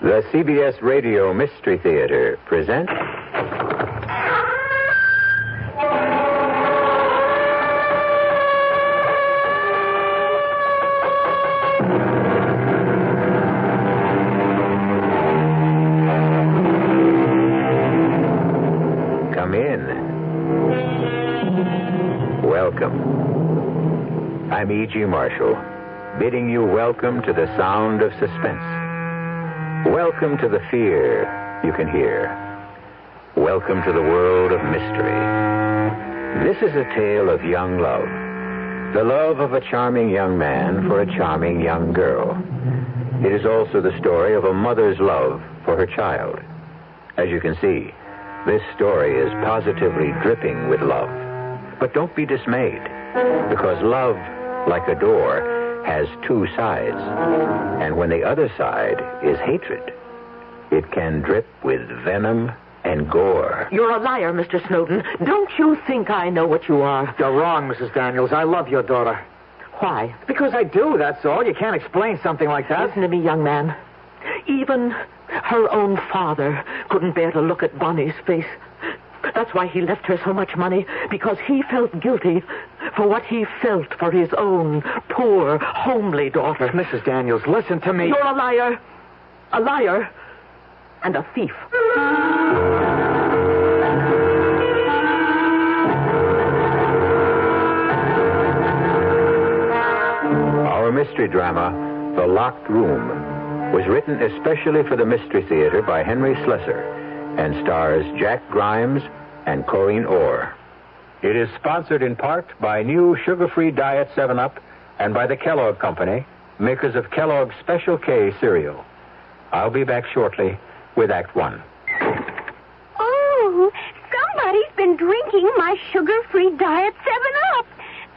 The CBS Radio Mystery Theater presents... Come in. Welcome. I'm E.G. Marshall, bidding you welcome to the sound of suspense. Welcome to the fear you can hear. Welcome to the world of mystery. This is a tale of young love. The love of a charming young man for a charming young girl. It is also the story of a mother's love for her child. As you can see, this story is positively dripping with love. But don't be dismayed, because love, like a door, has two sides. And when the other side is hatred, it can drip with venom and gore. You're a liar, Mr. Snowden. Don't you think I know what you are? You're wrong, Mrs. Daniels. I love your daughter. Why? Because I do, that's all. You can't explain something like that. Listen to me, young man. Even her own father couldn't bear to look at Bonnie's face. That's why he left her so much money, because he felt guilty for what he felt for his own poor, homely daughter. Mrs. Daniels, listen to me. You're a liar, and a thief. Our mystery drama, The Locked Room, was written especially for the Mystery Theater by Henry Slessor and stars Jack Grimes and Corinne Orr. It is sponsored in part by new sugar-free Diet 7-Up and by the Kellogg Company, makers of Kellogg's Special K cereal. I'll be back shortly with Act 1. Oh, somebody's been drinking my sugar-free Diet 7-Up,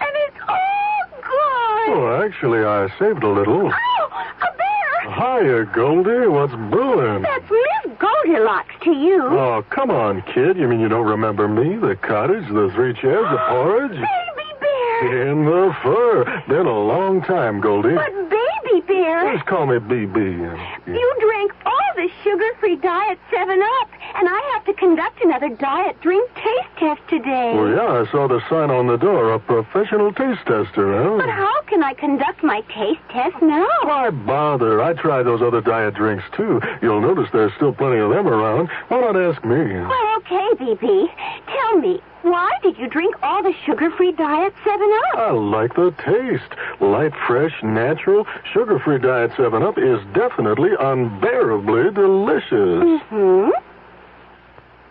and it's all gone. Oh, actually, I saved a little. Oh, a bear! Hiya, Goldie. What's brewing? That's Miss Goldilocks to you. Oh, come on, kid. You mean you don't remember me? The cottage, the 3 chairs, the porridge? Baby bear! In the fur. Been a long time, Goldie. But baby bear... Just call me BB. You drank all the sugar-free Diet 7-Up, and I have to conduct another diet drink taste test today. Well, yeah, I saw the sign on the door, a professional taste tester, huh? But how can I conduct my taste test now? Why bother? I tried those other diet drinks, too. You'll notice there's still plenty of them around. Why not ask me? Well, okay, BB. Tell me, why did you drink all the sugar-free Diet 7-Up? I like the taste. Light, fresh, natural. Sugar-free Diet 7-Up is definitely unbearably delicious. Mm-hmm.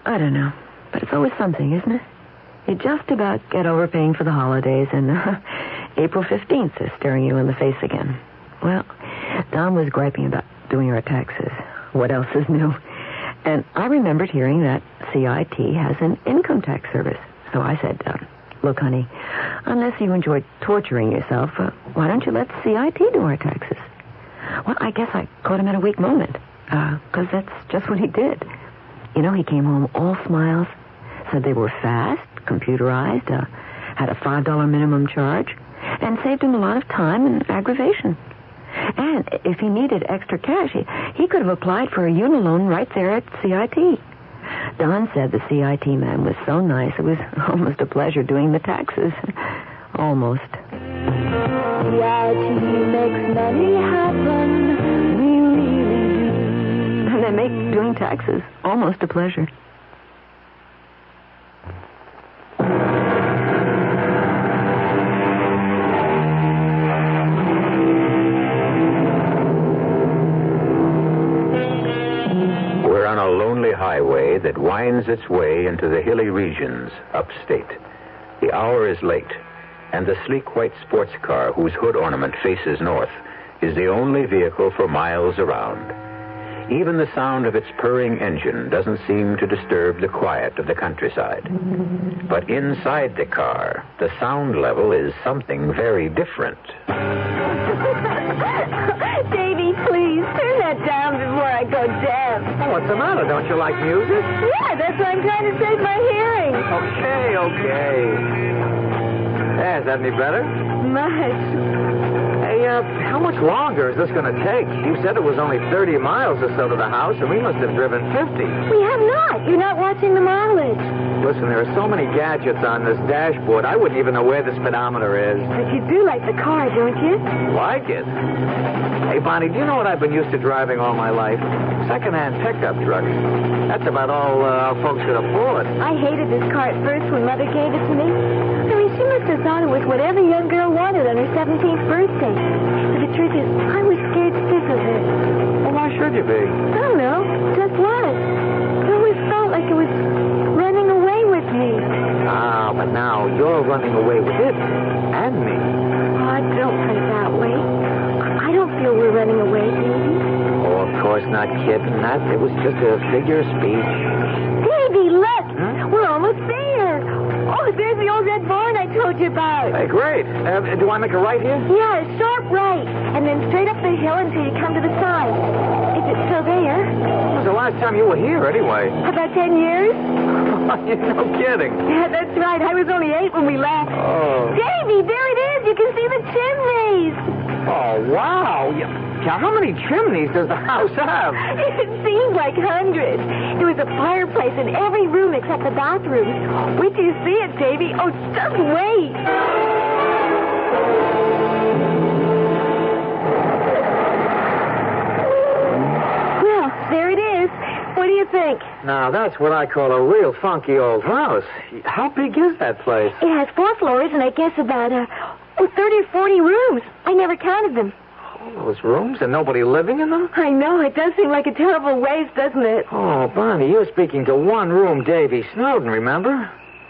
I don't know, but it's always something, isn't it? You just about get over paying for the holidays, and April 15th is staring you in the face again. Well, Don was griping about doing her taxes. What else is new? And I remembered hearing that CIT has an income tax service. So I said, look, honey, unless you enjoy torturing yourself, why don't you let CIT do our taxes? Well, I guess I caught him at a weak moment, because that's just what he did. You know, he came home all smiles, said they were fast, computerized, had a $5 minimum charge, and saved him a lot of time and aggravation. And if he needed extra cash, he could have applied for a unilone right there at CIT. Don said the CIT man was so nice, it was almost a pleasure doing the taxes. Almost. CIT makes money happen. We really do. And they make doing taxes almost a pleasure. Highway that winds its way into the hilly regions upstate. The hour is late, and the sleek white sports car whose hood ornament faces north is the only vehicle for miles around. Even the sound of its purring engine doesn't seem to disturb the quiet of the countryside. But inside the car, the sound level is something very different. Davy, please, turn that down before I go deaf. Oh, what's the matter? Don't you like music? Yeah, that's why I'm trying to save my hearing. Okay. Yeah, is that any better? Much. Hey, how much longer is this going to take? You said it was only 30 miles or so to the house, and we must have driven 50. We have not. You're not watching the mileage. Listen, there are so many gadgets on this dashboard, I wouldn't even know where the speedometer is. But you do like the car, don't you? Like it? Hey, Bonnie, do you know what I've been used to driving all my life? Second-hand pickup trucks. That's about all our folks could afford. I hated this car at first when Mother gave it to me. I mean, she must have thought it was what every young girl wanted on her 17th birthday. But the truth is, I was scared stiff of it. Well, why should you be? I don't know. Just was. It always felt like it was running away with me. Ah, but now you're running away with it and me. Oh, don't put it that way. I don't feel we're running away, baby. Oh, of course not, kid. That it was just a figure of speech. Baby, look! We're almost there. Oh, there's the old red barn I told you about. Hey, great. Do I make a right here? Yeah, a sharp right, and then straight up the hill until you come to the side. Is it still there? When was the last time you were here, anyway? About 10 years? No kidding. Yeah, that's right. I was only 8 when we left. Oh. Davy, there it is. You can see the chimneys. Oh, wow. Yeah, how many chimneys does the house have? It seemed like hundreds. There was a fireplace in every room except the bathroom. Wait till you see it, Davy. Oh, just wait. Well, there it is. What do you think? Now, that's what I call a real funky old house. How big is that place? It has 4 floors and I guess about 30 or 40 rooms. I never counted them. All those rooms and nobody living in them? I know. It does seem like a terrible waste, doesn't it? Oh, Bonnie, you're speaking to one-room Davy Snowden, remember?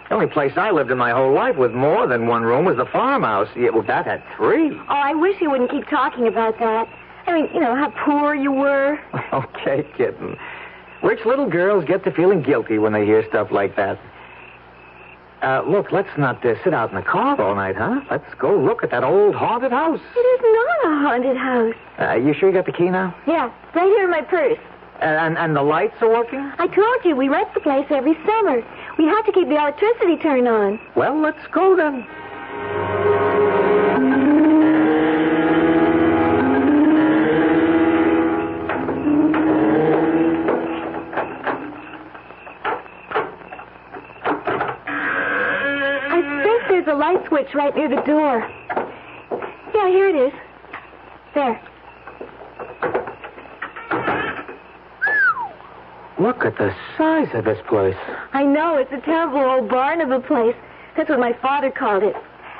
The only place I lived in my whole life with more than one room was the farmhouse. Yeah, well, that had 3. Oh, I wish you wouldn't keep talking about that. I mean, you know, how poor you were. Okay, kitten. Rich little girls get to feeling guilty when they hear stuff like that. Look, let's not sit out in the car all night, huh? Let's go look at that old haunted house. It is not a haunted house. You sure you got the key now? Yeah, right here in my purse. And the lights are working? I told you, we rent the place every summer. We have to keep the electricity turned on. Well, let's go then. There's a light switch right near the door. Yeah, here it is. There. Look at the size of this place. I know, it's a terrible old barn of a place. That's what my father called it.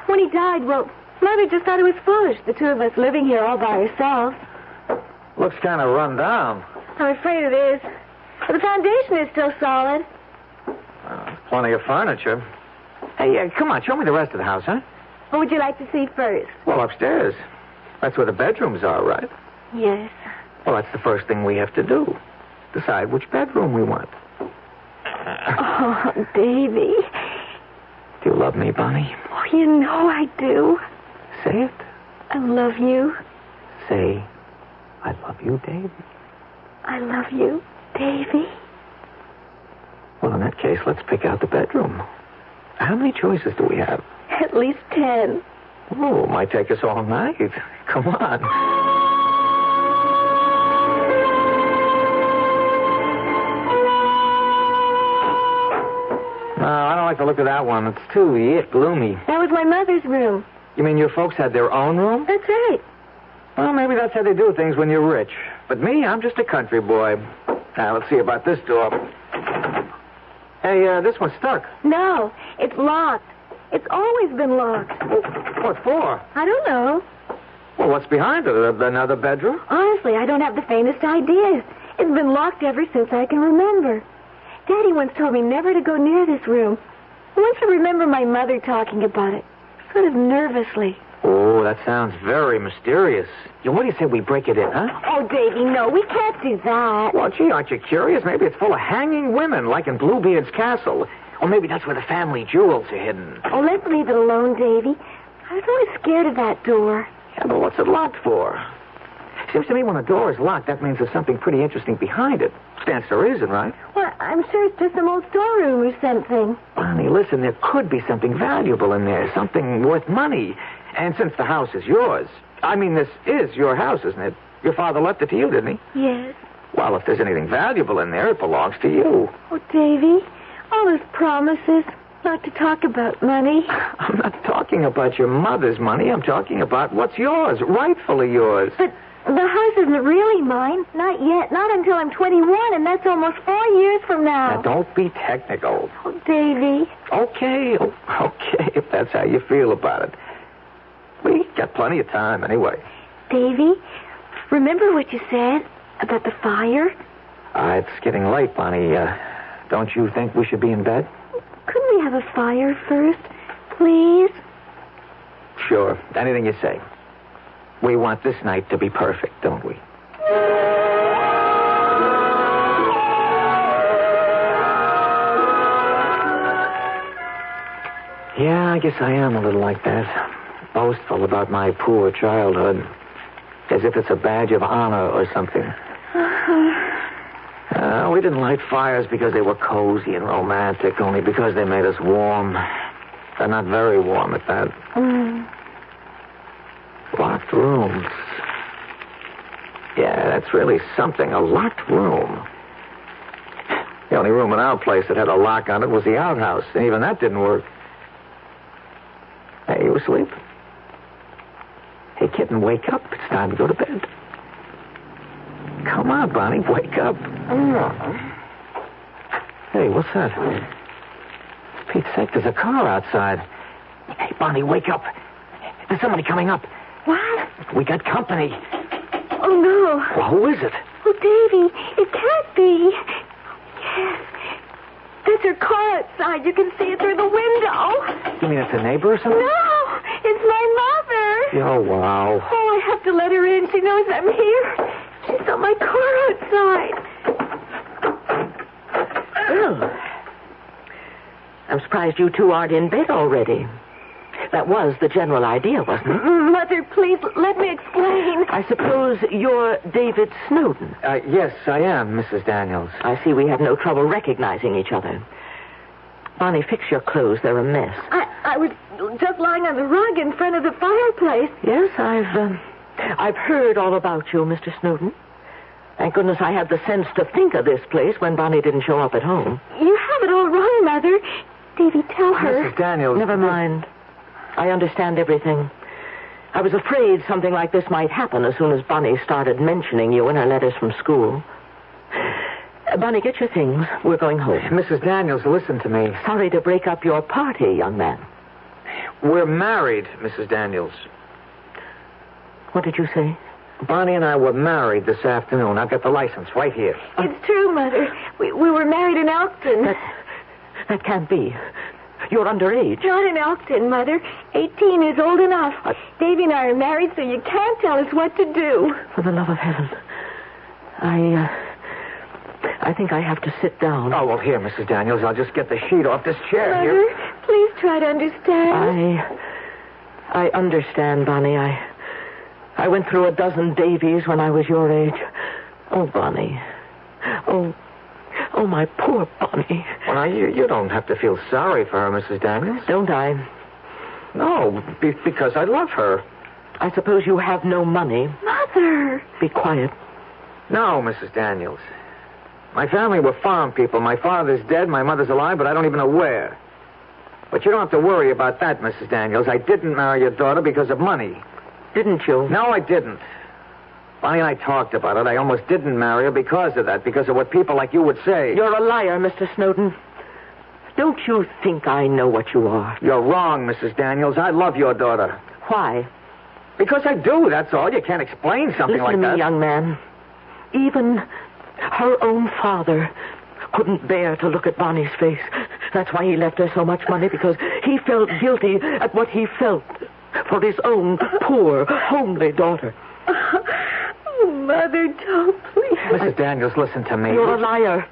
When he died, well, Mother just thought it was foolish, the 2 of us living here all by ourselves. Looks kind of run down. I'm afraid it is. But the foundation is still solid. Plenty of furniture. Hey, come on, show me the rest of the house, huh? What would you like to see first? Well, upstairs. That's where the bedrooms are, right? Yes. Well, that's the first thing we have to do. Decide which bedroom we want. Oh, Davy. Do you love me, Bonnie? Oh, you know I do. Say it. I love you. Say, I love you, Davy. I love you, Davy. Well, in that case, let's pick out the bedroom. How many choices do we have? At least 10. Oh, it might take us all night. Come on. No, I don't like the look of that one. It's too gloomy. That was my mother's room. You mean your folks had their own room? That's right. Well, maybe that's how they do things when you're rich. But me, I'm just a country boy. Now, let's see about this door. Hey, this one's stuck. No, it's locked. It's always been locked. What for? I don't know. Well, what's behind it? Another bedroom? Honestly, I don't have the faintest idea. It's been locked ever since I can remember. Daddy once told me never to go near this room. Once I remember my mother talking about it, sort of nervously. Oh, that sounds very mysterious. What do you say we break it in, huh? Oh, Davy, no, we can't do that. Well, gee, aren't you curious? Maybe it's full of hanging women, like in Bluebeard's castle. Or maybe that's where the family jewels are hidden. Oh, let's leave it alone, Davy. I was always scared of that door. Yeah, but what's it locked for? Seems to me when a door is locked, that means there's something pretty interesting behind it. Stands to reason, right? Well, I'm sure it's just some old storeroom or something. Bonnie, listen, there could be something valuable in there, something worth money. And since the house is yours, I mean, this is your house, isn't it? Your father left it to you, didn't he? Yes. Well, if there's anything valuable in there, it belongs to you. Oh, Davy, all those promises not to talk about money. I'm not talking about your mother's money. I'm talking about what's yours, rightfully yours. But the house isn't really mine. Not yet. Not until I'm 21, and that's almost 4 years from now. Now, don't be technical. Oh, Davy. Okay, if that's how you feel about it. We got plenty of time anyway. Davy, remember what you said about the fire? It's getting late, Bonnie. Don't you think we should be in bed? Couldn't we have a fire first, please? Sure. Anything you say. We want this night to be perfect, don't we? Yeah, I guess I am a little like that. Boastful about my poor childhood. As if it's a badge of honor or something. We didn't light fires because they were cozy and romantic, only because they made us warm. They're not very warm at that. Locked rooms. Yeah, that's really something, a locked room. The only room in our place that had a lock on it was the outhouse, and even that didn't work. Hey, you asleep? Hey, kitten, wake up. It's time to go to bed. Come on, Bonnie, wake up. Hey, what's that? For Pete's sake, there's a car outside. Hey, Bonnie, wake up. There's somebody coming up. What? We got company. Oh, no. Well, who is it? Oh, Davy, it can't be. Yes. There's her car outside. You can see it through the window. You mean it's a neighbor or something? No, it's my mother. Oh, wow. Oh, I have to let her in. She knows I'm here. She saw my car outside. Well, I'm surprised you two aren't in bed already. That was the general idea, wasn't it? Mother, please, let me explain. I suppose you're David Snowden. Yes, I am, Mrs. Daniels. I see we have no trouble recognizing each other. Bonnie, fix your clothes. They're a mess. I was just lying on the rug in front of the fireplace. Yes, I've heard all about you, Mr. Snowden. Thank goodness I had the sense to think of this place when Bonnie didn't show up at home. You have it all wrong, Mother. Davy, tell her. Mrs. Daniels. Never mind. I understand everything. I was afraid something like this might happen as soon as Bonnie started mentioning you in her letters from school. Bonnie, get your things. We're going home. Mrs. Daniels, listen to me. Sorry to break up your party, young man. We're married, Mrs. Daniels. What did you say? Bonnie and I were married this afternoon. I've got the license right here. It's true, Mother. We were married in Elkton. That can't be. You're underage. Not in Elkton, Mother. 18 is old enough. Davy and I are married, so you can't tell us what to do. For the love of heaven. I think I have to sit down. Oh, well, here, Mrs. Daniels. I'll just get the sheet off this chair Mother, here. please try to understand. I understand, Bonnie. I went through a dozen Davies when I was your age. Oh, Bonnie. Oh, my poor Bonnie. Well, now, you don't have to feel sorry for her, Mrs. Daniels. Don't I? No, because I love her. I suppose you have no money. Mother! Be quiet. No, Mrs. Daniels. My family were farm people. My father's dead, my mother's alive, but I don't even know where. But you don't have to worry about that, Mrs. Daniels. I didn't marry your daughter because of money. Didn't you? No, I didn't. Bonnie and I talked about it. I almost didn't marry her because of that, because of what people like you would say. You're a liar, Mr. Snowden. Don't you think I know what you are? You're wrong, Mrs. Daniels. I love your daughter. Why? Because I do, that's all. You can't explain something like that. Listen to me, young man. Even her own father couldn't bear to look at Bonnie's face. That's why he left her so much money, because he felt guilty at what he felt for his own poor, homely daughter. Oh, Mother, don't, please. Mrs. Daniels, listen to me. You're a liar.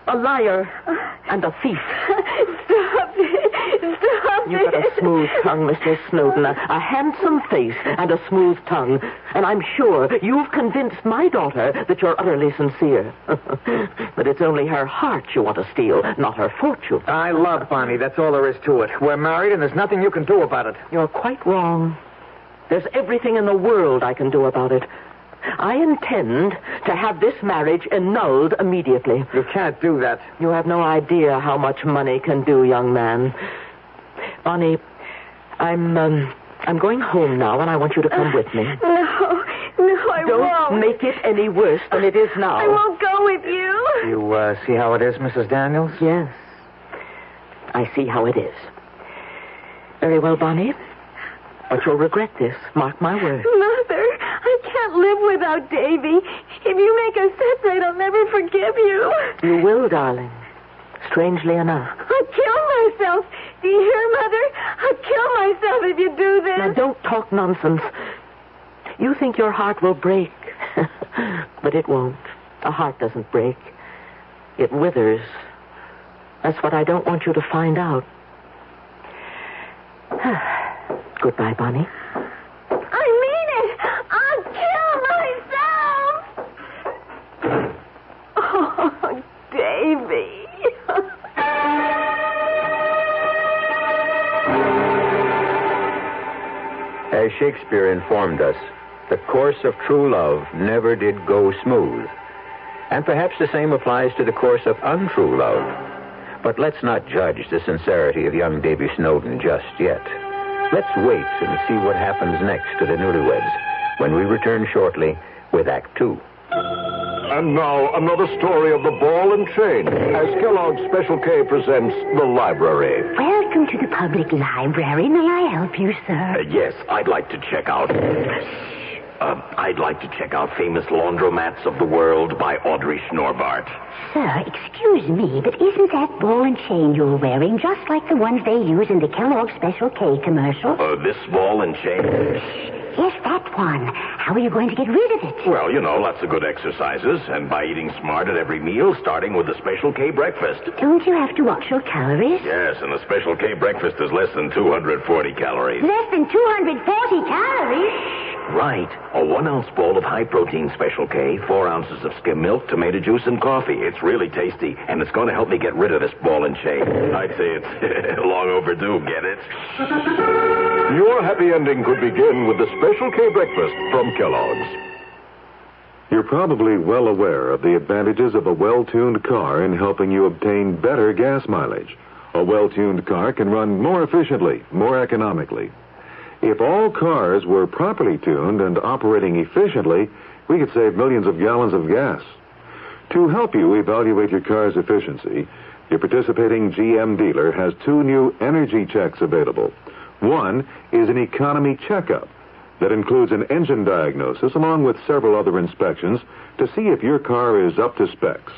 A liar. And a thief. Stop it. Stop You've got a it. smooth tongue, Mr. Snowden. A handsome face and a smooth tongue. And I'm sure you've convinced my daughter that you're utterly sincere. But it's only her heart you want to steal, not her fortune. I love Bonnie. That's all there is to it. We're married, and there's nothing you can do about it. You're quite wrong. There's everything in the world I can do about it. I intend to have this marriage annulled immediately. You can't do that. You have no idea how much money can do, young man. Bonnie, I'm going home now, and I want you to come with me. No, I Don't won't. make it any worse than it is now. I won't go with you. You see how it is, Mrs. Daniels? Yes. I see how it is. Very well, Bonnie. But you'll regret this. Mark my word. Mother, I can't live without Davy. If you make us separate, I'll never forgive you. You will, darling. Strangely enough. I'll kill myself. Do you hear, Mother? I'll kill myself if you do this. Now, don't talk nonsense. You think your heart will break. But it won't. A heart doesn't break. It withers. That's what I don't want you to find out. Goodbye, Bonnie. I mean it. I'll kill myself. Oh, Davy. As Shakespeare informed us, the course of true love never did go smooth. And perhaps the same applies to the course of untrue love. But let's not judge the sincerity of young Davy Snowden just yet. Let's wait and see what happens next to the newlyweds when we return shortly with Act Two. And now, another story of the ball and chain, as Kellogg's Special K presents The Library. Welcome to the public library. May I help you, sir? Yes, I'd like to check out Famous Laundromats of the World by Audrey Schnorbart. Sir, excuse me, but isn't that ball and chain you're wearing just like the ones they use in the Kellogg's Special K commercial? This ball and chain? Yes, that one. How are you going to get rid of it? Well, lots of good exercises, and by eating smart at every meal, starting with the Special K breakfast. Don't you have to watch your calories? Yes, and the Special K breakfast is less than 240 calories. Less than 240 calories? Right. A 1-ounce bowl of high-protein Special K, 4 ounces of skim milk, tomato juice, and coffee. It's really tasty, and it's going to help me get rid of this ball and chain. I'd say it's long overdue, get it? Your happy ending could begin with the Special K breakfast from Kellogg's. You're probably well aware of the advantages of a well-tuned car in helping you obtain better gas mileage. A well-tuned car can run more efficiently, more economically. If all cars were properly tuned and operating efficiently, we could save millions of gallons of gas. To help you evaluate your car's efficiency, your participating GM dealer has 2 new energy checks available. One is an economy checkup that includes an engine diagnosis along with several other inspections to see if your car is up to specs.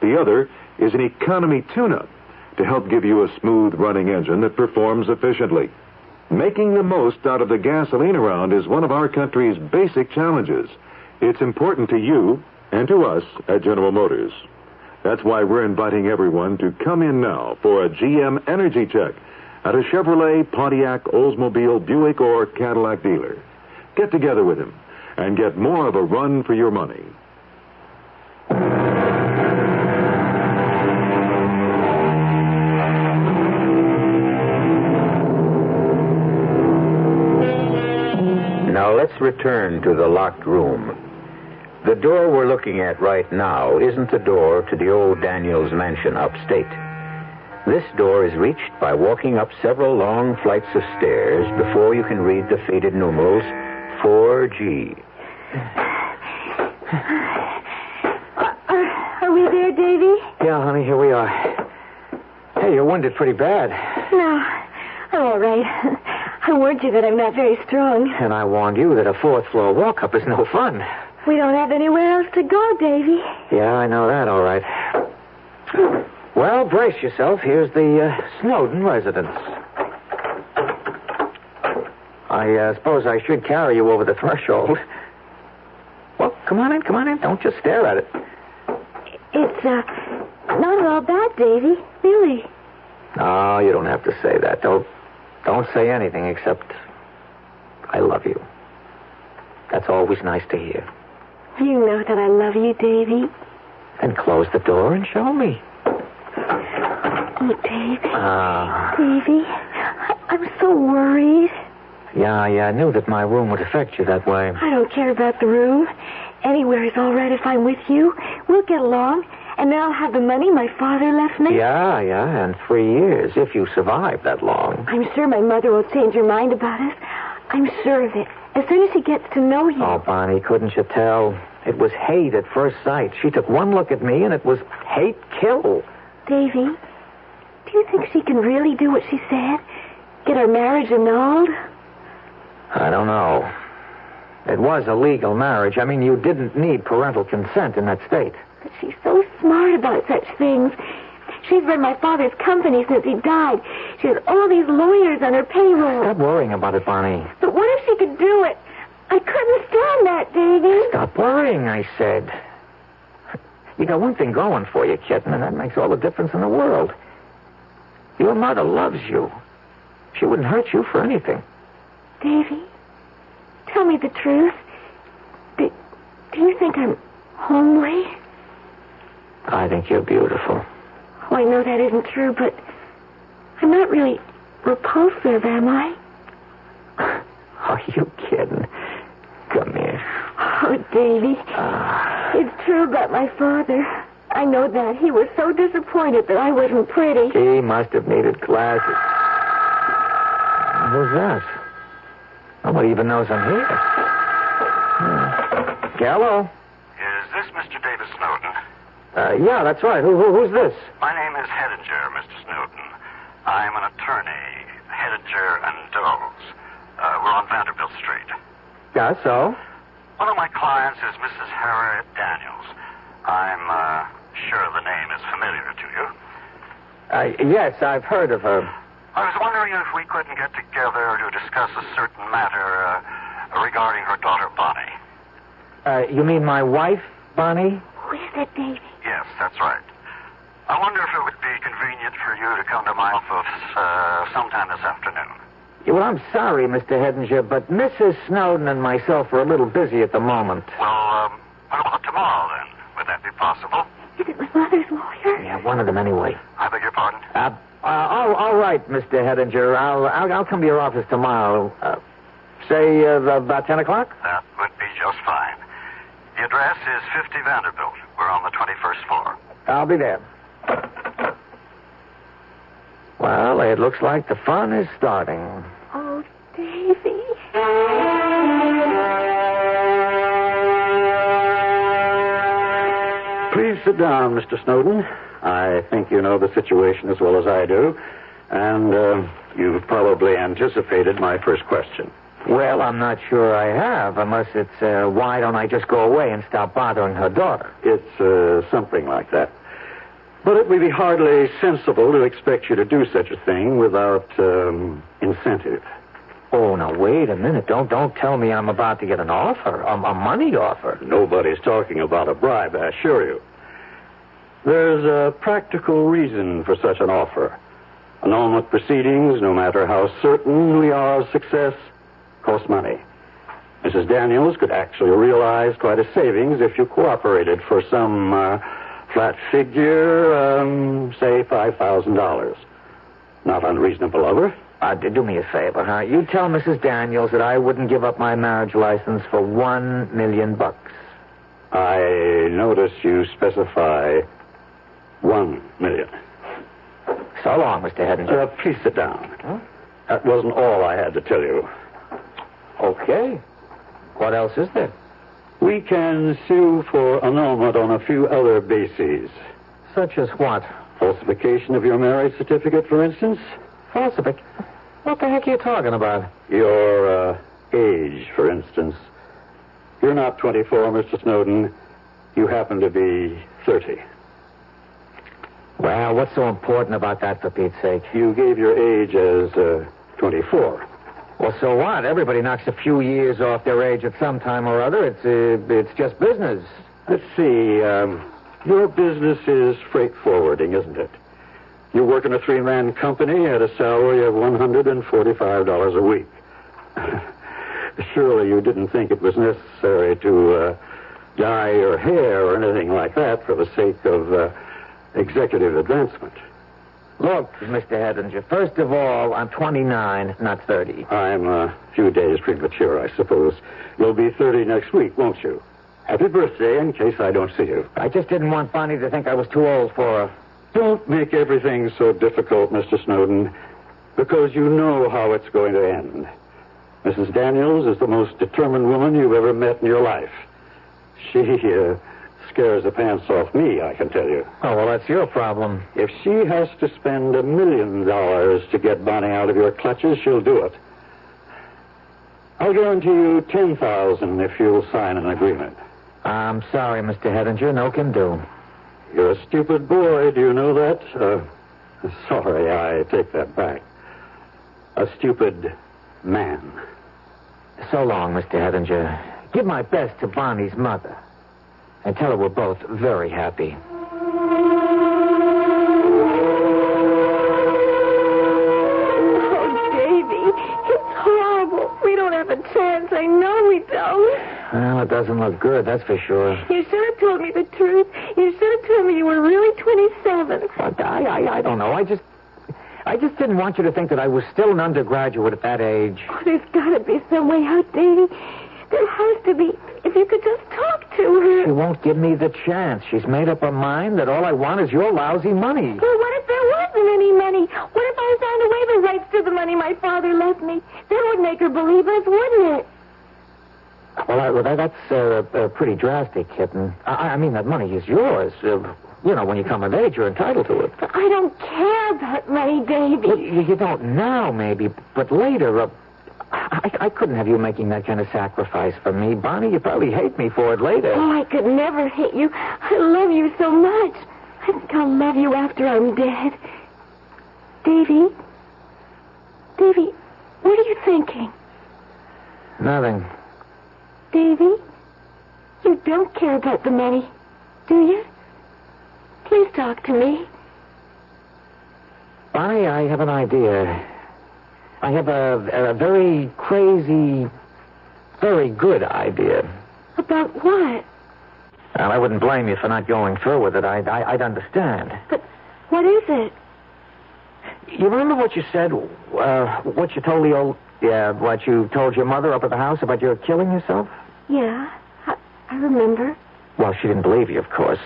The other is an economy tune-up to help give you a smooth-running engine that performs efficiently. Making the most out of the gasoline around is one of our country's basic challenges. It's important to you and to us at General Motors. That's why we're inviting everyone to come in now for a GM energy check at a Chevrolet, Pontiac, Oldsmobile, Buick, or Cadillac dealer. Get together with him and get more of a run for your money. Now let's return to the locked room. The door we're looking at right now isn't the door to the old Daniels mansion upstate. This door is reached by walking up several long flights of stairs before you can read the faded numerals 4G. Are we there, Davy? Yeah, honey, here we are. Hey, you're wounded pretty bad. No, I'm all right. I warned you that I'm not very strong. And I warned you that a 4th-floor walk-up is no fun. We don't have anywhere else to go, Davy. Yeah, I know that, all right. Well, brace yourself. Here's the Snowden residence. I suppose I should carry you over the threshold. Well, come on in. Don't just stare at it. It's, not at all bad, Davy. Really. No, you don't have to say that. Don't say anything except I love you. That's always nice to hear. You know that I love you, Davy. And close the door and show me. Oh, Davy. Davy, I'm so worried. Yeah, I knew that my room would affect you that way. I don't care about the room. Anywhere is all right if I'm with you. We'll get along. And then I'll have the money my father left me. Yeah, and 3 years, if you survive that long. I'm sure my mother will change her mind about us. I'm sure of it. As soon as she gets to know you. Oh, Bonnie, couldn't you tell? It was hate at first sight. She took one look at me, and it was hate kill. Davy, do you think she can really do what she said? Get our marriage annulled? I don't know. It was a legal marriage. I mean, you didn't need parental consent in that state. But she's so smart about such things. She's run my father's company since he died. She has all these lawyers on her payroll. Stop worrying about it, Bonnie. But what if she could do it? I couldn't stand that, Davy. Stop worrying, I said. You got one thing going for you, kitten, and that makes all the difference in the world. Your mother loves you. She wouldn't hurt you for anything. Davy, tell me the truth. Do you think I'm homely? I think you're beautiful. Oh, I know that isn't true, but I'm not really repulsive, am I? Are you kidding? Come here. Oh, Davy. It's true about my father. I know that. He was so disappointed that I wasn't pretty. He must have needed glasses. Who's that? Nobody even knows I'm here. Hello? Is this Mr. David Snowden? Yeah, that's right. Who's this? My name is Hedinger, Mr. Snowden. I'm an attorney, Hedinger and Doles. We're on Vanderbilt Street. Yeah, so? One of my clients is Mrs. Harriet Daniels. I'm sure the name is familiar to you. Yes, I've heard of her. I was wondering if we couldn't get together to discuss a certain matter regarding her daughter, Bonnie. You mean my wife, Bonnie? Who is that, Davy? Yes, that's right. I wonder if it would be convenient for you to come to my office sometime this afternoon. Yeah, well, I'm sorry, Mr. Hedinger, but Mrs. Snowden and myself are a little busy at the moment. Well, what about tomorrow, then? Would that be possible? Is it my mother's lawyer? Yeah, one of them anyway. I beg your pardon? All right, Mr. Hedinger. I'll come to your office tomorrow. Say about 10 o'clock? That would be just fine. The address is 50 Vanderbilt. We're on the 21st floor. I'll be there. Well, it looks like the fun is starting. Oh, Davy. Please sit down, Mr. Snowden. I think you know the situation as well as I do. And you've probably anticipated my first question. Well, I'm not sure I have, unless it's, why don't I just go away and stop bothering her daughter? It's something like that. But it would be hardly sensible to expect you to do such a thing without incentive. Oh, now, wait a minute. Don't tell me I'm about to get an offer, a money offer. Nobody's talking about a bribe, I assure you. There's a practical reason for such an offer. Annulment proceedings, no matter how certain we are of success, cost money. Mrs. Daniels could actually realize quite a savings if you cooperated for some flat figure, say $5,000. Not unreasonable of her. Do me a favor, huh? You tell Mrs. Daniels that I wouldn't give up my marriage license for $1 million. I notice you specify $1 million. So long, Mr. Hedinger. Please sit down. Huh? That wasn't all I had to tell you. Okay. What else is there? We can sue for annulment on a few other bases. Such as what? Falsification of your marriage certificate, for instance. Falsification? What the heck are you talking about? Your age, for instance. You're not 24, Mr. Snowden. You happen to be 30. Well, what's so important about that, for Pete's sake? You gave your age as 24. Well, so what? Everybody knocks a few years off their age at some time or other. It's just business. Let's see. Your business is freight forwarding, isn't it? You work in a three-man company at a salary of $145 a week. Surely you didn't think it was necessary to dye your hair or anything like that for the sake of executive advancement. Look, Mr. Hedinger, first of all, I'm 29, not 30. I'm a few days premature, I suppose. You'll be 30 next week, won't you? Happy birthday, in case I don't see you. I just didn't want Bonnie to think I was too old for her. Don't make everything so difficult, Mr. Snowden, because you know how it's going to end. Mrs. Daniels is the most determined woman you've ever met in your life. She scares the pants off me, I can tell you. Oh, well, that's your problem. If she has to spend $1 million to get Bonnie out of your clutches, she'll do it. I'll guarantee you $10,000 if you'll sign an agreement. I'm sorry, Mr. Hedinger. No can do. You're a stupid boy. Do you know that? Sorry, I take that back. A stupid man. So long, Mr. Hedinger. Give my best to Bonnie's mother. And tell her we're both very happy. Oh, Davy, it's horrible. We don't have a chance. I know we don't. Well, it doesn't look good, that's for sure. You should have told me the truth. You should have told me you were really 27. But I don't know. I just didn't want you to think that I was still an undergraduate at that age. Oh, there's got to be some way out, Davy. There has to be. If you could just talk to her. She won't give me the chance. She's made up her mind that all I want is your lousy money. Well, what if there wasn't any money? What if I signed away the rights to the money my father left me? That would make her believe us, wouldn't it? Well, that's pretty drastic, kitten. I mean, that money is yours. When you come of age, you're entitled to it. But I don't care about money, Davy. Well, you don't now, maybe, but later, I couldn't have you making that kind of sacrifice for me. Bonnie, you probably hate me for it later. Oh, I could never hate you. I love you so much. I think I'll love you after I'm dead. Davy, what are you thinking? Nothing. Davy, you don't care about the money, do you? Please talk to me. Bonnie, I have an idea. I have a very crazy, very good idea. About what? Well, I wouldn't blame you for not going through with it. I'd understand. But what is it? You remember what you said? What you told what you told your mother up at the house about your killing yourself? Yeah, I remember. Well, she didn't believe you, of course.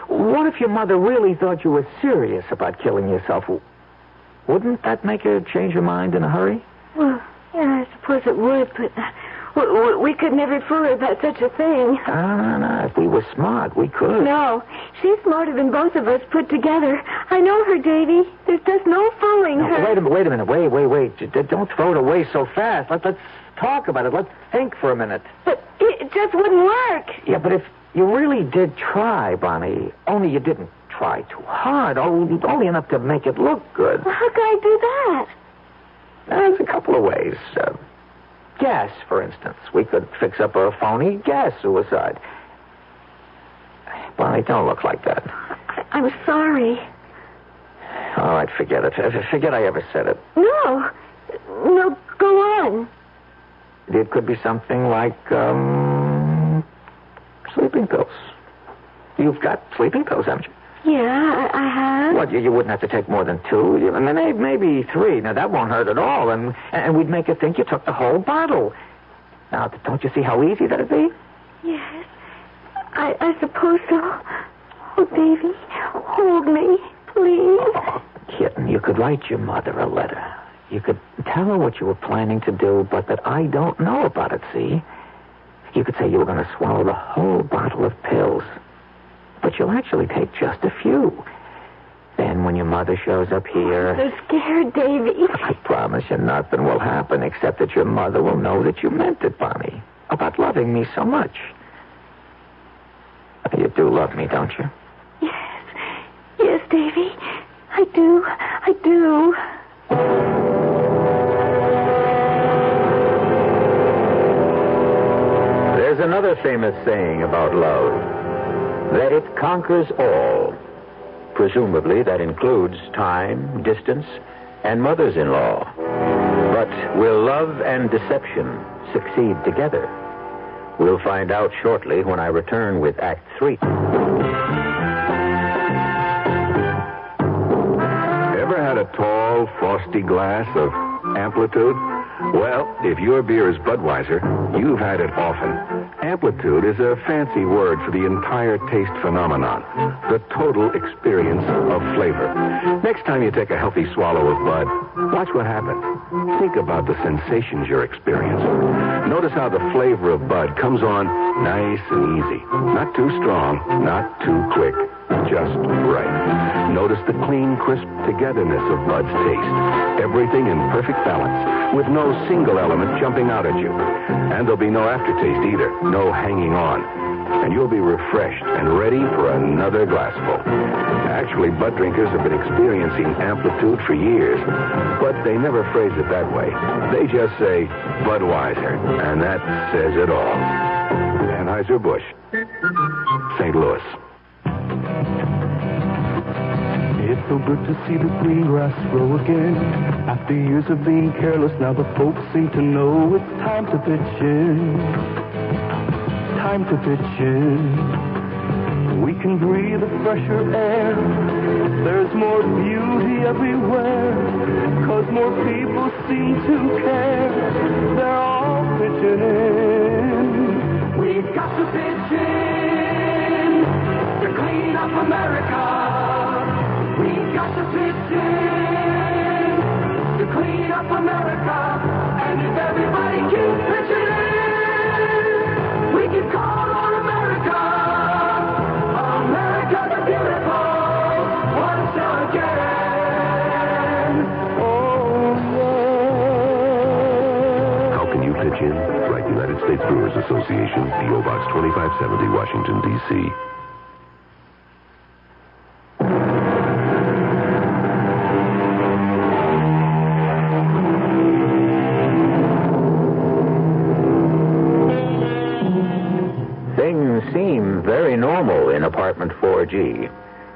What if your mother really thought you were serious about killing yourself? Wouldn't that make her change her mind in a hurry? Well, yeah, I suppose it would, but we could never fool her about such a thing. No. If we were smart, we could. No, she's smarter than both of us put together. I know her, Davy. There's just no fooling her. Wait a minute. Wait. Don't throw it away so fast. Let's talk about it. Let's think for a minute. But it just wouldn't work. Yeah, but if you really did try, Bonnie, only you didn't try too hard, only enough to make it look good. Well, how can I do that? There's a couple of ways. Gas, for instance. We could fix up a phony gas suicide. Bonnie, don't look like that. I'm sorry. All right, forget it. Forget I ever said it. No, go on. It could be something like, sleeping pills. You've got sleeping pills, haven't you? Yeah, I have. What, you wouldn't have to take more than 2? I mean, maybe 3. Now, that won't hurt at all, and we'd make her think you took the whole bottle. Now, don't you see how easy that'd be? Yes, I suppose so. Oh, Davy, hold me, please. Oh, kitten, you could write your mother a letter. You could tell her what you were planning to do, but that I don't know about it, see? You could say you were going to swallow the whole bottle of pills. But you'll actually take just a few. Then when your mother shows up here... I'm so scared, Davy. I promise you nothing will happen except that your mother will know that you meant it, Bonnie. About loving me so much. You do love me, don't you? Yes, Davy. I do. There's another famous saying about love, that it conquers all. Presumably that includes time, distance, and mothers-in-law. But will love and deception succeed together? We'll find out shortly when I return with Act 3. Ever tall, frosty glass of Amplitude? Well, if your beer is Budweiser, you've had it often. Amplitude is a fancy word for the entire taste phenomenon, the total experience of flavor. Next time you take a healthy swallow of Bud, watch what happens. Think about the sensations you're experiencing. Notice how the flavor of Bud comes on nice and easy. Not too strong, not too quick, just right. Notice the clean, crisp togetherness of Bud's taste. Everything in perfect balance, with no single element jumping out at you. And there'll be no aftertaste either, no hanging on. And you'll be refreshed and ready for another glassful. Actually, Bud drinkers have been experiencing Amplitude for years, but they never phrase it that way. They just say Budweiser, and that says it all. Anheuser-Busch, St. Louis. It's so good to see the green grass grow again. After years of being careless, now the folks seem to know it's time to pitch in. Time to pitch in. We can breathe a fresher air. There's more beauty everywhere. 'Cause more people seem to care. They're all pitching in. We've got to pitch in to clean up America. We've got to pitch in to clean up America. And if everybody keeps pitching in, we can call on America. America the beautiful once again. Oh, yeah. How can you pitch in? Write United States Brewers Association, P.O. Box 2570, Washington, D.C. Seem very normal in apartment 4G,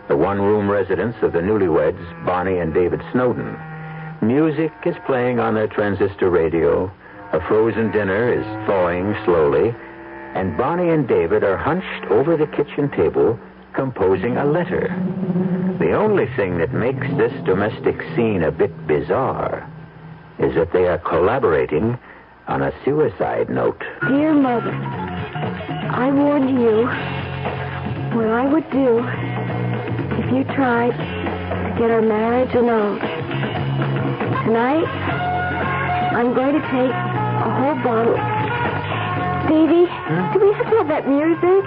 the one-room residence of the newlyweds, Bonnie and David Snowden. Music is playing on their transistor radio, a frozen dinner is thawing slowly, and Bonnie and David are hunched over the kitchen table composing a letter. The only thing that makes this domestic scene a bit bizarre is that they are collaborating on a suicide note. Dear Mother, I warned you what I would do if you tried to get our marriage annulled. Tonight, I'm going to take a whole bottle. Davy, do we have to have that music?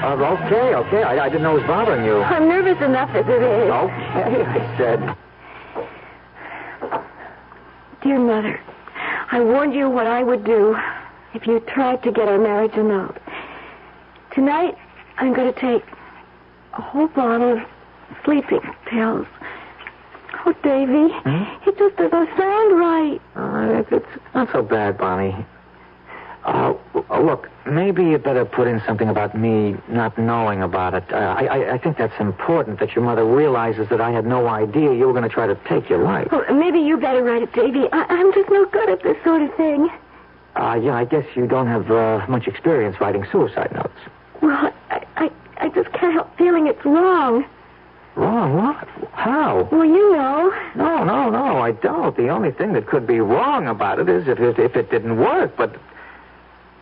Okay. I didn't know it was bothering you. I'm nervous enough as it is. Okay, I said. Dear Mother, I warned you what I would do if you tried to get our marriage annulled. Tonight, I'm going to take a whole bottle of sleeping pills. Oh, Davy, it just doesn't sound right. It's not so bad, Bonnie. Look, maybe you better put in something about me not knowing about it. I think that's important, that your mother realizes that I had no idea you were going to try to take your life. Well, maybe you better write it, Davy. I'm just no good at this sort of thing. Yeah, I guess you don't have much experience writing suicide notes. Well, I just can't help feeling it's wrong. Wrong? What? How? Well, you know. No, I don't. The only thing that could be wrong about it is if it didn't work. But,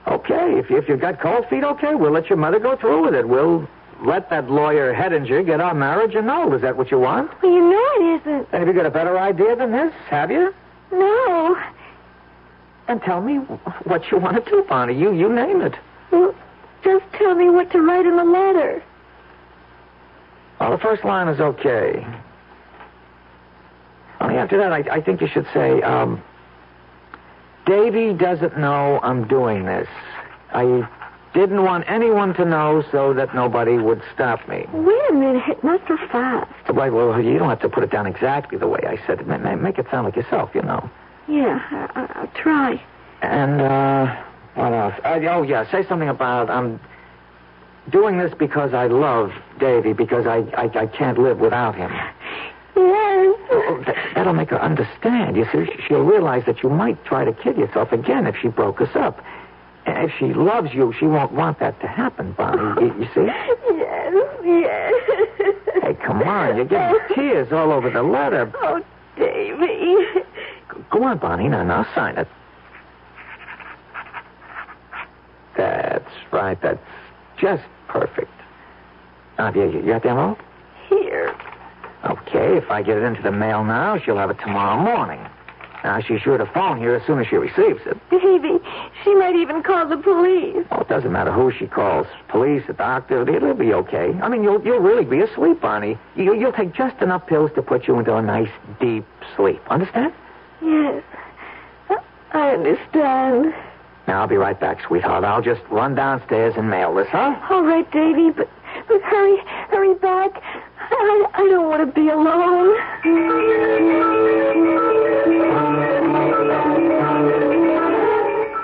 okay, if you've got cold feet, okay, we'll let your mother go through with it. We'll let that lawyer Hedinger get our marriage annulled. Is that what you want? Well, you know it isn't. And have you got a better idea than this? Have you? No. And tell me what you want to do, Bonnie. You name it. Well, just tell me what to write in the letter. Well, the first line is okay. Only after that, I think you should say, Davy doesn't know I'm doing this. I didn't want anyone to know so that nobody would stop me. Wait a minute, not so fast. Well, you don't have to put it down exactly the way I said it. Make it sound like yourself, you know. Yeah, I'll try. And, what else? Say something about, I'm doing this because I love Davy, because I can't live without him. Yes. That'll make her understand. You see, she'll realize that you might try to kill yourself again if she broke us up. And if she loves you, she won't want that to happen, Bonnie. You see? Yes. Hey, come on. You're getting tears all over the letter. Oh, Davy. Go on, Bonnie. Now, sign it. That's right. That's just perfect. Now, you got the envelope? Here. Okay, if I get it into the mail now, she'll have it tomorrow morning. Now, she's sure to phone here as soon as she receives it. Baby, she might even call the police. Oh, it doesn't matter who she calls. Police, a doctor, it'll be okay. I mean, you'll really be asleep, Bonnie. You'll take just enough pills to put you into a nice, deep sleep. Understand? Yes. I understand. Now, I'll be right back, sweetheart. I'll just run downstairs and mail this, huh? All right, Davy, but hurry back. I don't want to be alone.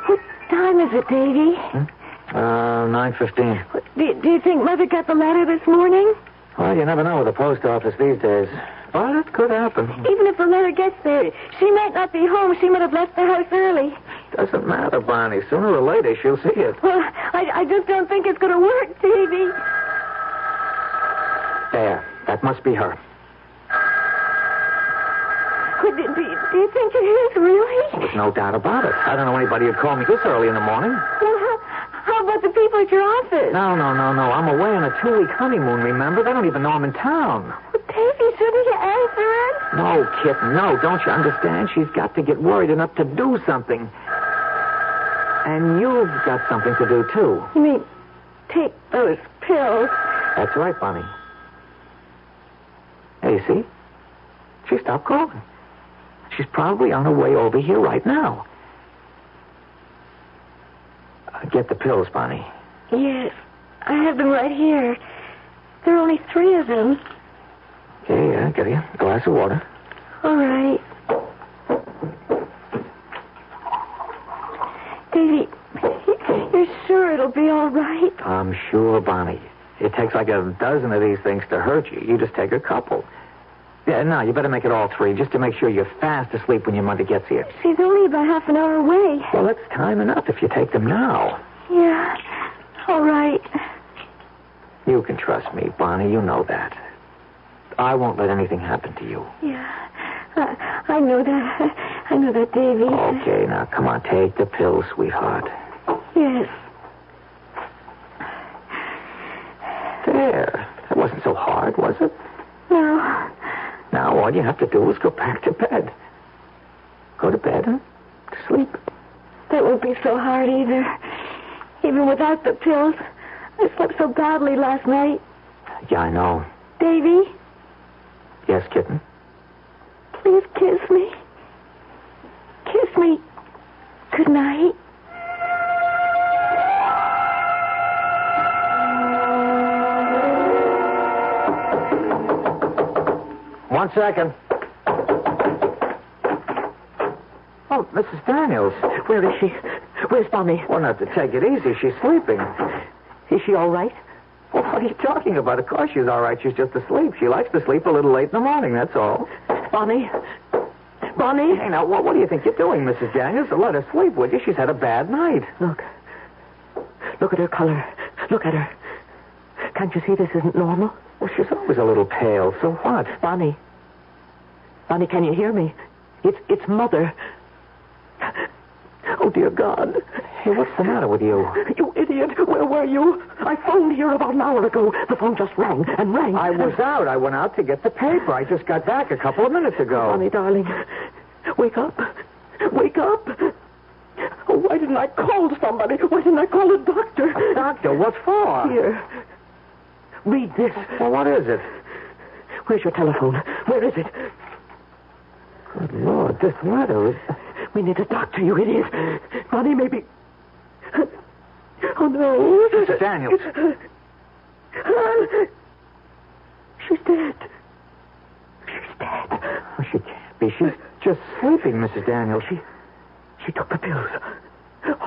What time is it, Davy? 9:15. Do you think Mother got the letter this morning? Well, you never know with the post office these days. But it could happen. Even if the letter gets there, she might not be home. She might have left the house early. Doesn't matter, Bonnie. Sooner or later, she'll see it. Well, I just don't think it's going to work, Davy. There. That must be her. Do you think it is, really? There's no doubt about it. I don't know anybody who'd call me this early in the morning. Well, how about the people at your office? No. I'm away on a 2-week honeymoon, remember? They don't even know I'm in town. Well, Davy, shouldn't you answer it? No, kitten, no. Don't you understand? She's got to get worried enough to do something. And you've got something to do, too. You mean take those pills? That's right, Bonnie. Hey, you see? She stopped calling. She's probably on her way over here right now. Get the pills, Bonnie. Yes, I have them right here. There are only 3 of them. Okay, get you a glass of water. All right. Davy, you're sure it'll be all right? I'm sure, Bonnie. It takes like a dozen of these things to hurt you. You just take a couple. Yeah, no, you better make it all 3, just to make sure you're fast asleep when your mother gets here. She's only about half an hour away. Well, that's time enough if you take them now. Yeah, all right. You can trust me, Bonnie. You know that. I won't let anything happen to you. Yeah, I know that. I know that, Davy. Okay, now, come on, take the pills, sweetheart. Yes. There. That wasn't so hard, was it? No. Now, all you have to do is go back to bed. Go to bed and sleep. That won't be so hard either. Even without the pills. I slept so badly last night. Yeah, I know. Davy? Yes, kitten? Please kiss me. Kiss me. Good night. One second. Oh, Mrs. Daniels. Where is she? Where's Bonnie? Well, not to take it easy. She's sleeping. Is she all right? Well, what are you talking about? Of course she's all right. She's just asleep. She likes to sleep a little late in the morning, that's all. Bonnie? Bonnie? Hey, now, what do you think you're doing, Mrs. Daniels? Let her sleep, would you? She's had a bad night. Look at her color. Look at her. Can't you see this isn't normal? Well, she's always a little pale. So what? Bonnie, can you hear me? It's Mother. Oh, dear God. Hey, what's the matter with you? You idiot. Where were you? I phoned here about an hour ago. The phone just rang and rang. I was out. I went out to get the paper. I just got back a couple of minutes ago. Bonnie, darling, wake up. Wake up. Oh, why didn't I call somebody? Why didn't I call a doctor? A doctor? What for? Here. Read this. Well, what is it? Where's your telephone? Where is it? Good Lord, this letter is... We need a doctor, you idiot. Bonnie, maybe... Oh, no. Mrs. Daniels. She's dead. She's dead. Oh, she can't be. She's just sleeping, Mrs. Daniels. She took the pills.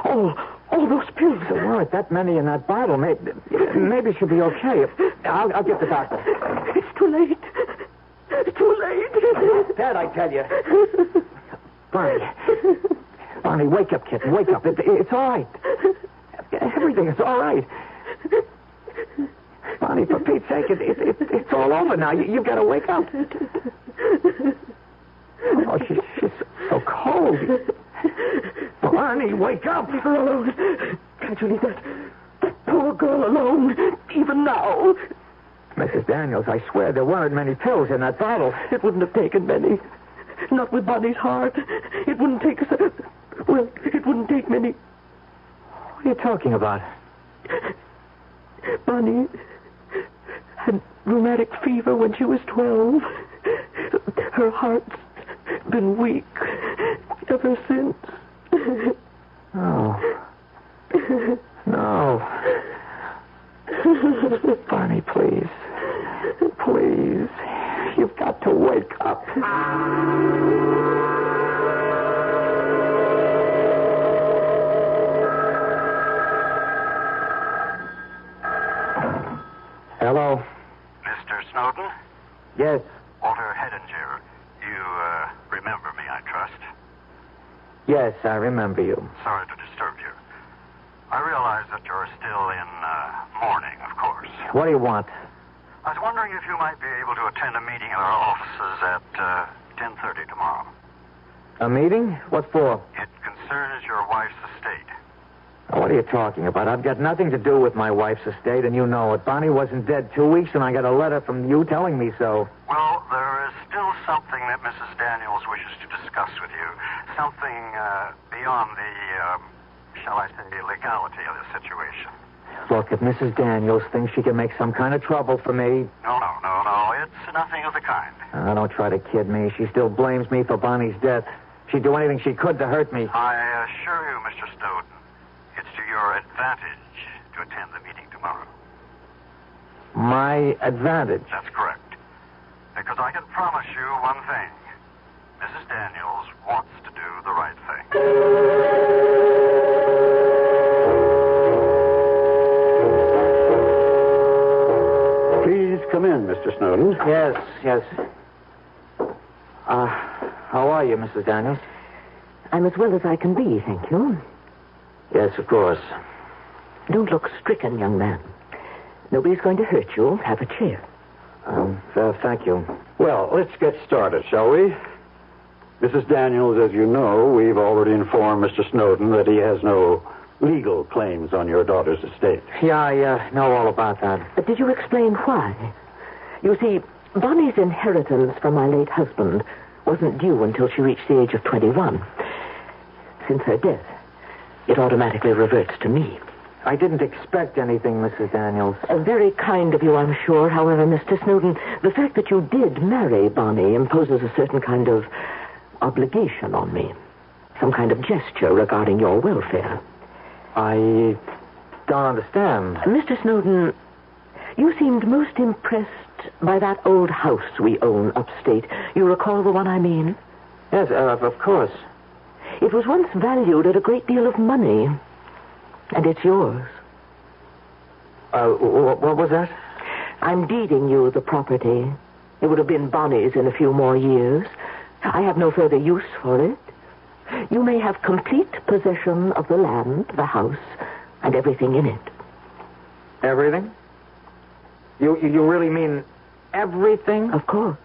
All those pills. There weren't that many in that bottle. Maybe she'll be okay. I'll get the doctor. It's too late. It's too late. Dead, I tell you. Bonnie, wake up, kitten. Wake up. It's all right. Everything is all right. Bonnie, for Pete's sake, it's all over now. You've got to wake up. Oh, she's so cold. Toby. Barney, wake up. Leave her alone. Can't you leave that poor girl alone, even now? Mrs. Daniels, I swear there weren't many pills in that bottle. It wouldn't have taken many. Not with Bonnie's heart. It wouldn't take us... Well, it wouldn't take many. What are you talking about? Bonnie had rheumatic fever when she was 12. Her heart's been weak ever since. No. No. Barney, please. Please. You've got to wake up. Hello? Mr. Snowden? Yes. Walter Hedinger. You, remember me, I trust? Yes, I remember you. Sorry to disturb you. I realize that you're still in, mourning, of course. What do you want? I was wondering if you might be able to attend a meeting at our offices at, 10:30 tomorrow. A meeting? What for? It concerns your wife's estate. What are you talking about? I've got nothing to do with my wife's estate, and you know it. Bonnie wasn't dead 2 weeks, and I got a letter from you telling me so. Well, there is still something that Mrs. Daniels wishes to discuss with you. Something, beyond the, shall I say, legality of the situation. Look, if Mrs. Daniels thinks she can make some kind of trouble for me... No. It's nothing of the kind. Don't try to kid me. She still blames me for Bonnie's death. She'd do anything she could to hurt me. I assure you, Mr. Snowden, it's to your advantage to attend the meeting tomorrow. My advantage? That's correct. Because I can promise you one thing. Mrs. Daniels wants to do the right thing. Please come in, Mr. Snowden. Yes. How are you, Mrs. Daniels? I'm as well as I can be, thank you. Yes, of course. Don't look stricken, young man. Nobody's going to hurt you. Have a chair. Thank you. Well, let's get started, shall we? Mrs. Daniels, as you know, we've already informed Mr. Snowden that he has no legal claims on your daughter's estate. Yeah, I know all about that. Did you explain why? You see, Bonnie's inheritance from my late husband wasn't due until she reached the age of 21. Since her death, it automatically reverts to me. I didn't expect anything, Mrs. Daniels. Very kind of you, I'm sure. However, Mr. Snowden, the fact that you did marry Bonnie imposes a certain kind of obligation on me. Some kind of gesture regarding your welfare. I don't understand. Mr. Snowden, you seemed most impressed by that old house we own upstate. You recall the one I mean? Yes, of course. It was once valued at a great deal of money. And it's yours. What was that? I'm deeding you the property. It would have been Bonnie's in a few more years. I have no further use for it. You may have complete possession of the land, the house, and everything in it. Everything? You really mean everything? Of course.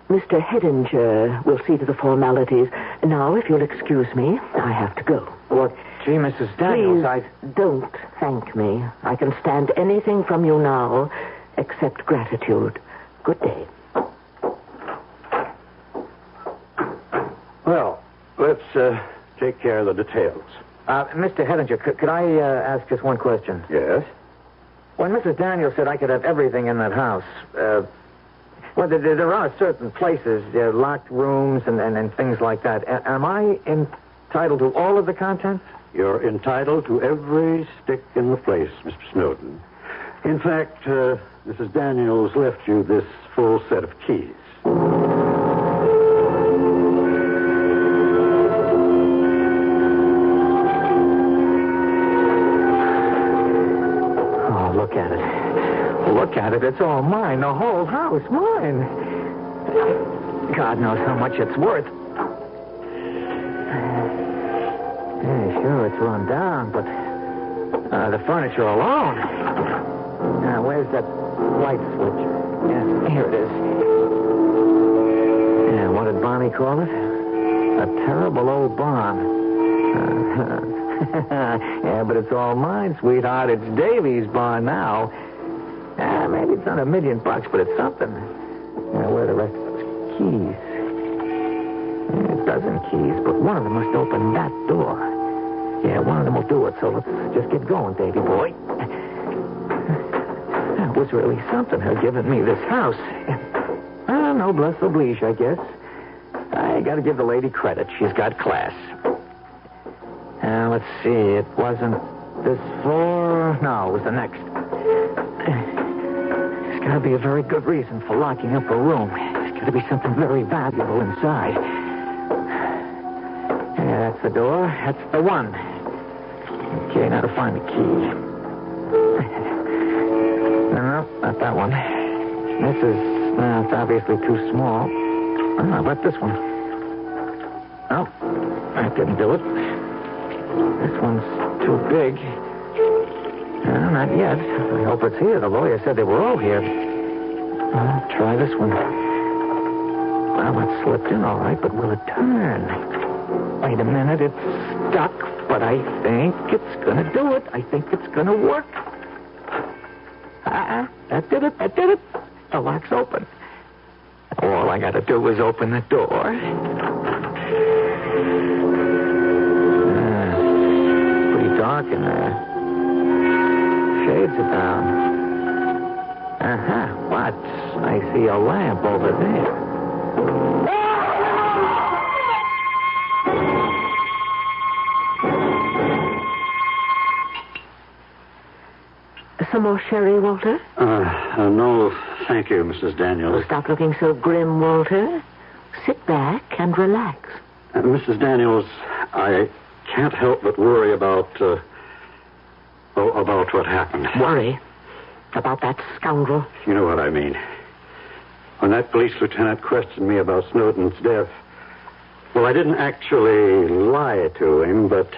Mr. Hedinger will see to the formalities. Now, if you'll excuse me, I have to go. What? Gee, Mrs. Daniels, Please don't thank me. I can stand anything from you now except gratitude. Good day. Well, let's take care of the details. Mr. Hedinger, could I ask just one question? Yes? When Mrs. Daniels said I could have everything in that house, well, there are certain places, locked rooms and things like that. Am I entitled to all of the contents? You're entitled to every stick in the place, Mr. Snowden. In fact, Mrs. Daniels left you this full set of keys. Oh, look at it. Look at it. It's all mine. The whole house, mine. God knows how much it's worth. Yeah, sure, it's run down, but the furniture alone. Now, where's that light switch? Yeah, here it is. Yeah, what did Bonnie call it? A terrible old barn. Yeah, but it's all mine, sweetheart. It's Davy's barn now. Maybe it's not $1 million, but it's something. Where are the rest of those keys? A dozen keys, but one of them must open that door. Yeah, one of them will do it, so let's just get going, Davy boy. That was really something, her giving me this house. Noblesse oblige, I guess. I gotta give the lady credit. She's got class. Let's see. It wasn't this floor. No, it was the next. There's gotta be a very good reason for locking up a room. There's gotta be something very valuable inside. Yeah, that's the door. That's the one. Okay, now to find the key. No, not that one. This is... it's obviously too small. How about this one? Oh, that didn't do it. This one's too big. No, not yet. I hope it's here. The lawyer said they were all here. I'll try this one. Well, it slipped in all right, but will it turn? Wait a minute. It's stuck, but I think it's going to do it. I think it's going to work. That did it. That did it. The lock's open. All I got to do is open the door. Pretty dark in there. Shades are down. What? I see a lamp over there. Some more sherry, Walter? No, thank you, Mrs. Daniels. Stop looking so grim, Walter. Sit back and relax. Mrs. Daniels, I can't help but worry about what happened. Worry? About that scoundrel? You know what I mean. When that police lieutenant questioned me about Snowden's death, well, I didn't actually lie to him, but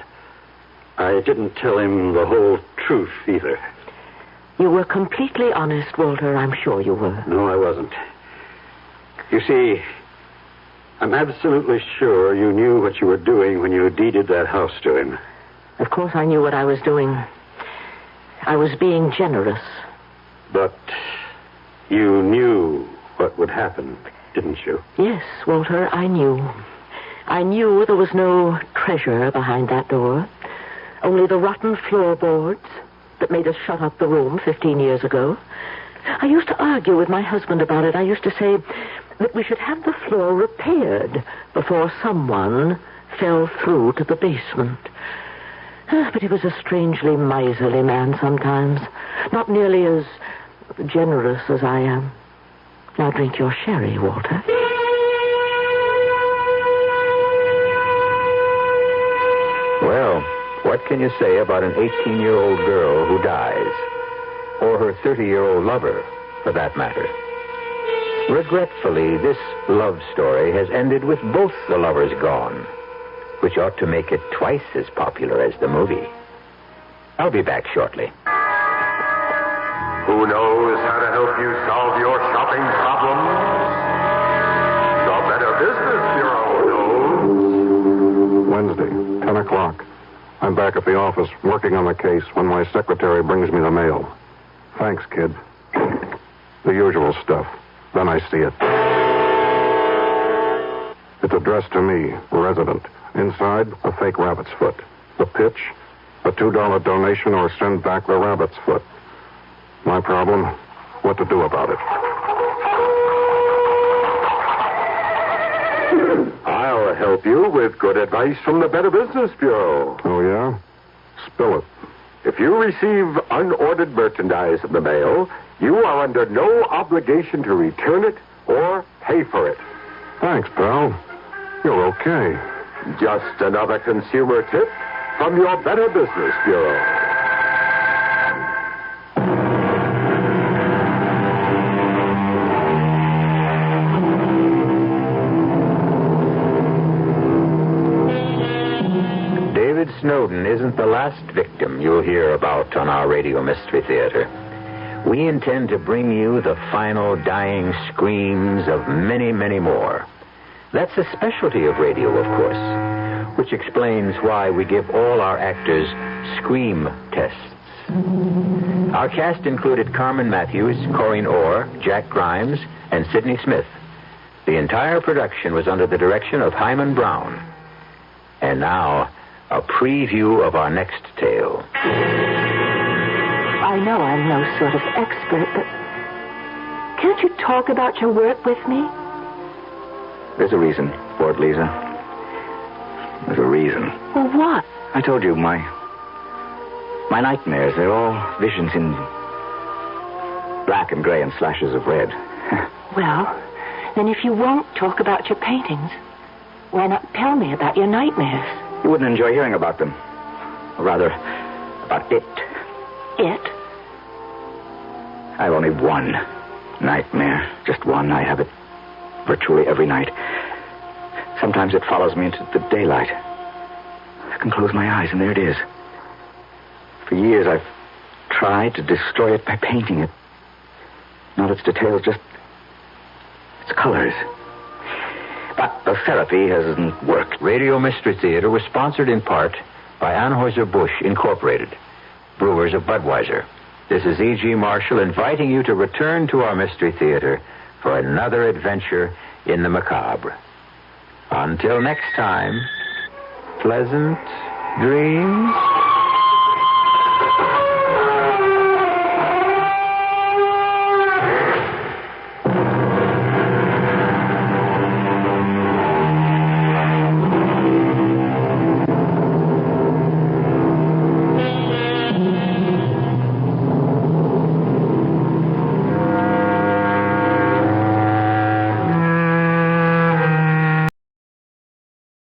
I didn't tell him the whole truth either. You were completely honest, Walter. I'm sure you were. No, I wasn't. You see, I'm absolutely sure you knew what you were doing when you deeded that house to him. Of course I knew what I was doing. I was being generous. But you knew what would happen, didn't you? Yes, Walter, I knew. I knew there was no treasure behind that door. Only the rotten floorboards that made us shut up the room 15 years ago. I used to argue with my husband about it. I used to say that we should have the floor repaired before someone fell through to the basement. But he was a strangely miserly man sometimes. Not nearly as generous as I am. Now drink your sherry, Walter. Well, what can you say about an 18-year-old girl who dies? Or her 30-year-old lover, for that matter? Regretfully, this love story has ended with both the lovers gone, which ought to make it twice as popular as the movie. I'll be back shortly. Who knows how to help you solve your shopping problems? The Better Business Bureau knows. Wednesday, 10 o'clock. I'm back at the office working on the case when my secretary brings me the mail. Thanks, kid. The usual stuff. Then I see it. It's addressed to me, resident. Inside, a fake rabbit's foot. The pitch, a $2 donation or send back the rabbit's foot. My problem, what to do about it. I'll help you with good advice from the Better Business Bureau. Oh, yeah? Spill it. If you receive unordered merchandise in the mail, you are under no obligation to return it or pay for it. Thanks, pal. You're okay. Just another consumer tip from your Better Business Bureau. Snowden isn't the last victim you'll hear about on our Radio Mystery Theater. We intend to bring you the final dying screams of many, many more. That's a specialty of radio, of course, which explains why we give all our actors scream tests. Our cast included Carmen Matthews, Corinne Orr, Jack Grimes, and Sidney Smith. The entire production was under the direction of Hyman Brown. And now, a preview of our next tale. I know I'm no sort of expert, but can't you talk about your work with me? There's a reason for it, Lisa. There's a reason. Well, what? I told you, my nightmares, they're all visions in black and gray and slashes of red. Well, then if you won't talk about your paintings, why not tell me about your nightmares? You wouldn't enjoy hearing about them. Or rather, about it. It? I have only one nightmare. Just one. I have it virtually every night. Sometimes it follows me into the daylight. I can close my eyes, and there it is. For years, I've tried to destroy it by painting it. Not its details, just its colors. But the therapy hasn't worked. Radio Mystery Theater was sponsored in part by Anheuser-Busch Incorporated, brewers of Budweiser. This is E.G. Marshall inviting you to return to our Mystery Theater for another adventure in the macabre. Until next time, pleasant dreams.